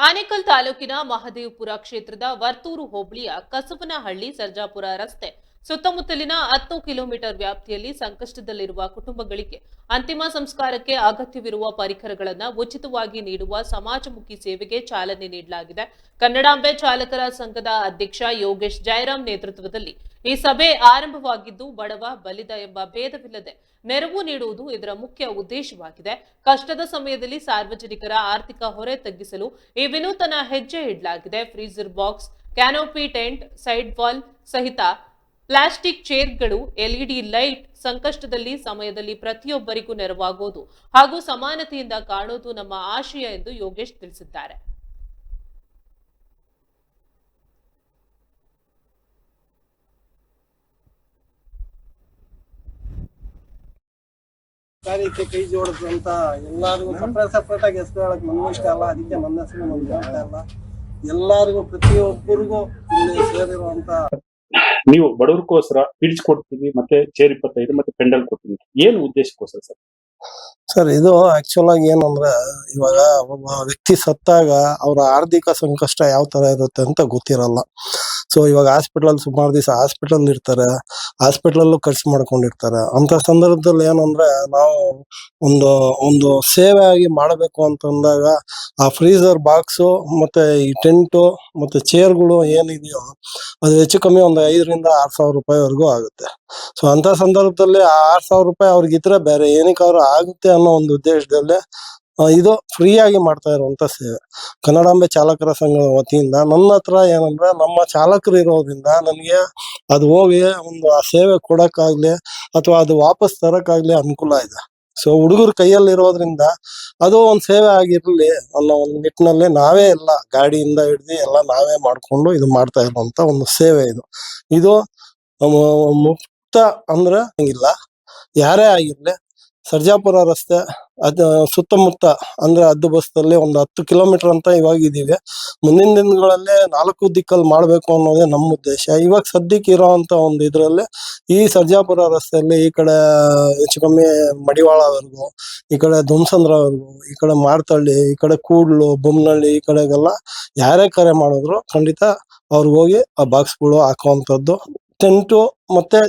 ಆನೇಕಲ್ ತಾಲೂಕಿನ ಮಹದೇವಪುರ ಕ್ಷೇತ್ರದ ವರ್ತೂರು ಹೋಬಳಿಯ ಕಸಬನಹಳ್ಳಿ ಸರ್ಜಾಪುರ ರಸ್ತೆ ಸುತ್ತಮುತ್ತಲಿನ 10 ಕಿಲೋಮೀಟರ್ ವ್ಯಾಪ್ತಿಯಲ್ಲಿ ಸಂಕಷ್ಟದಲ್ಲಿರುವ ಕುಟುಂಬಗಳಿಗೆ ಅಂತಿಮ ಸಂಸ್ಕಾರಕ್ಕೆ ಅಗತ್ಯವಿರುವ ಪರಿಕರಗಳನ್ನು ಉಚಿತವಾಗಿ ನೀಡುವ ಸಮಾಜಮುಖಿ ಸೇವೆಗೆ ಚಾಲನೆ ನೀಡಲಾಗಿದೆ. ಕನ್ನಡಾಂಬೆ ಚಾಲಕರ ಸಂಘದ ಅಧ್ಯಕ್ಷ ಯೋಗೇಶ್ ಜಯರಾಮ್ ನೇತೃತ್ವದಲ್ಲಿ ಈ ಸಭೆ ಆರಂಭವಾಗಿದ್ದು, ಬಡವ ಬಲಿದ ಎಂಬ ಭೇದವಿಲ್ಲದೆ ನೆರವು ನೀಡುವುದು ಇದರ ಮುಖ್ಯ ಉದ್ದೇಶವಾಗಿದೆ. ಕಷ್ಟದ ಸಮಯದಲ್ಲಿ ಸಾರ್ವಜನಿಕರ ಆರ್ಥಿಕ ಹೊರೆ ತಗ್ಗಿಸಲು ಈ ವಿನೂತನ ಹೆಜ್ಜೆ ಇಡಲಾಗಿದೆ. Freezer box, canopy tent, side wall ಸಹಿತ ಪ್ಲಾಸ್ಟಿಕ್ ಚೇರ್ಗಳು, ಎಲ್ಇಡಿ ಲೈಟ್ ಸಂಕಷ್ಟದಲ್ಲಿ ಸಮಯದಲ್ಲಿ ಪ್ರತಿಯೊಬ್ಬರಿಗೂ ನೆರವಾಗುವುದು ಹಾಗೂ ಸಮಾನತೆಯಿಂದ ಕಾಣುವುದು ನಮ್ಮ ಆಶಯ ಎಂದು ಯೋಗೇಶ್ ತಿಳಿಸಿದ್ದಾರೆ. ಕಾರ್ಯಕ್ಕೆ ಕೈ ಜೋಡಿಸಿದಂತ ಎಲ್ಲರಿಗೂ ಸಪ್ರೇಟ್ ಆಗಿ ಹೆಸರು ಹೇಳಕ್ ನನ್ನ ಇಷ್ಟ ಅಲ್ಲ, ಅದಕ್ಕೆ ನನ್ನ ಹೆಸರು ನಮ್ಗೆ ಹೇಳ್ತಾ ಇಲ್ಲ. ಎಲ್ಲರಿಗೂ ಪ್ರತಿಯೊಬ್ಬರಿಗೂ ಇಲ್ಲಿ ಸೇರಿರುವಂತ ನೀವು ಬಡವರಿಗೋಸ್ಕರ ಪಿಡ್ಸ್ ಕೊಡ್ತೀವಿ, ಮತ್ತೆ ಚೇರ್ 25 ಮತ್ತೆ ಪೆಂಡಲ್ ಕೊಡ್ತೀವಿ. ಏನು ಉದ್ದೇಶಕ್ಕೋಸ್ಕರ ಸರ್? ಇದು ಆಕ್ಚುಲ್ ಆಗಿ ಏನಂದ್ರೆ, ಇವಾಗ ಒಬ್ಬ ವ್ಯಕ್ತಿ ಸತ್ತಾಗ ಅವರ ಆರ್ಥಿಕ ಸಂಕಷ್ಟ ಯಾವ ತರ ಇರುತ್ತೆ ಅಂತ ಗೊತ್ತಿರಲ್ಲ. ಸೊ ಇವಾಗ ಹಾಸ್ಪಿಟಲ್ ಸುಮಾರು ದಿವಸ ಹಾಸ್ಪಿಟಲ್ ಇರ್ತಾರೆ, ಹಾಸ್ಪಿಟಲ್ ಖರ್ಚು ಮಾಡ್ಕೊಂಡಿರ್ತಾರೆ. ಅಂತ ಸಂದರ್ಭದಲ್ಲಿ ಏನಂದ್ರೆ, ನಾವು ಒಂದು ಸೇವೆ ಆಗಿ ಮಾಡಬೇಕು ಅಂತಂದಾಗ ಆ ಫ್ರೀಜರ್ ಬಾಕ್ಸು ಮತ್ತೆ ಈ ಟೆಂಟು ಮತ್ತೆ ಚೇರ್ಗಳು ಏನಿದೆಯೋ ಅದು ಹೆಚ್ಚು ಕಮ್ಮಿ ಒಂದು 5,000 to 6,000 ರೂಪಾಯಿವರೆಗೂ ಆಗುತ್ತೆ. ಸೊ ಅಂತ ಸಂದರ್ಭದಲ್ಲಿ ಆ 6,000 ರೂಪಾಯಿ ಅವ್ರಿಗಿದ್ರೆ ಬೇರೆ ಏನಕ್ಕಾದ್ರೂ ಆಗುತ್ತೆ ಅನ್ನೋ ಒಂದು ಉದ್ದೇಶದಲ್ಲಿ ಇದು ಫ್ರೀ ಆಗಿ ಮಾಡ್ತಾ ಇರುವಂತ ಸೇವೆ. ಕನ್ನಡಾಂಬೆ ಚಾಲಕರ ಸಂಘದ ವತಿಯಿಂದ ನನ್ನ ಹತ್ರ ಏನಂದ್ರೆ, ನಮ್ಮ ಚಾಲಕರು ಇರೋದ್ರಿಂದ ನನಗೆ ಅದು ಹೋಗಿ ಆ ಸೇವೆ ಕೊಡಕ್ಕಾಗ್ಲಿ ಅಥವಾ ಅದು ವಾಪಸ್ ತರಕ್ಕಾಗ್ಲಿ ಅನುಕೂಲ ಇದೆ. ಸೊ ಹುಡುಗರ ಕೈಯಲ್ಲಿ ಇರೋದ್ರಿಂದ ಅದು ಒಂದು ಸೇವೆ ಆಗಿರ್ಲಿ ಅನ್ನೋ ಒಂದು ನಿಟ್ಟಿನಲ್ಲಿ ನಾವೇ ಎಲ್ಲ ಗಾಡಿಯಿಂದ ಹಿಡ್ದು ಎಲ್ಲ ನಾವೇ ಮಾಡ್ಕೊಂಡು ಇದು ಮಾಡ್ತಾ ಇರುವಂತ ಒಂದು ಸೇವೆ ಇದು ಮುಕ್ತ ಅಂದ್ರೆ ಹಂಗಿಲ್ಲ. ಯಾರೇ ಆಗಿರ್ಲಿ ಸರ್ಜಾಪುರ ರಸ್ತೆ ಸುತ್ತಮುತ್ತ ಅಂದ್ರೆ ಹದ್ದು ಬಸ್ತಲ್ಲಿ ಒಂದು 10 ಕಿಲೋಮೀಟರ್ ಅಂತ ಇವಾಗ ಇದೀವಿ. ಮುಂದಿನ ದಿನಗಳಲ್ಲಿ 4 ದಿಕ್ಕಲ್ಲಿ ಮಾಡ್ಬೇಕು ಅನ್ನೋದೇ ನಮ್ಮ ಉದ್ದೇಶ. ಇವಾಗ ಸದ್ಯಕ್ಕೆ ಇರೋಂತ ಒಂದು ಇದ್ರಲ್ಲಿ ಈ ಸರ್ಜಾಪುರ ರಸ್ತೆಯಲ್ಲಿ ಈ ಕಡೆ ಹೆಚ್ಚು ಕಮ್ಮಿ ಮಡಿವಾಳವರೆಗೂ, ಈ ಕಡೆ ದುಮ್ಸಂದ್ರವರೆಗೂ, ಈ ಕಡೆ ಮಾರ್ತಳ್ಳಿ, ಈ ಕಡೆ ಕೂಡ್ಲು, ಬೊಮ್ಮನಹಳ್ಳಿ, ಈ ಕಡೆಗೆಲ್ಲ ಯಾರೇ ಕರೆ ಮಾಡಿದ್ರು ಖಂಡಿತ ಅವ್ರಿಗೆ ಹೋಗಿ ಆ ಬಾಕ್ಸ್ಗಳು ಹಾಕುವಂಥದ್ದು. ಟೆಂಟು ಮತ್ತೆ